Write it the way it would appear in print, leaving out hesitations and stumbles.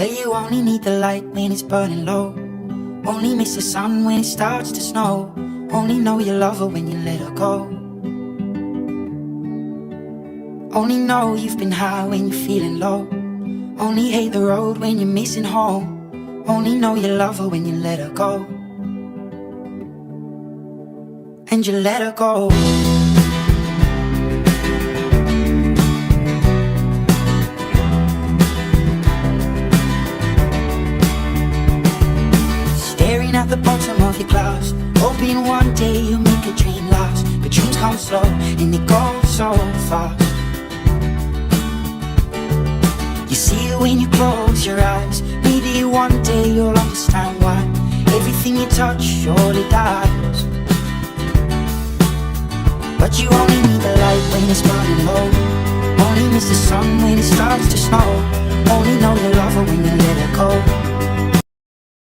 But you only need the light when it's burning low. Only miss the sun when it starts to snow. Only know you love her when you let her go. Only know you've been high when you're feeling low. Only hate the road when you're missing home. Only know you love her when you let her go. And you let her go. Staring at the bottom of your glass, hoping one day you'll make a dream last. But dreams come slow and they go so fast. You see it when you close your eyes. Maybe one day you'll understand why everything you touch surely dies. But you only need the light when it's burning low. Only miss the sun when it starts to snow. Only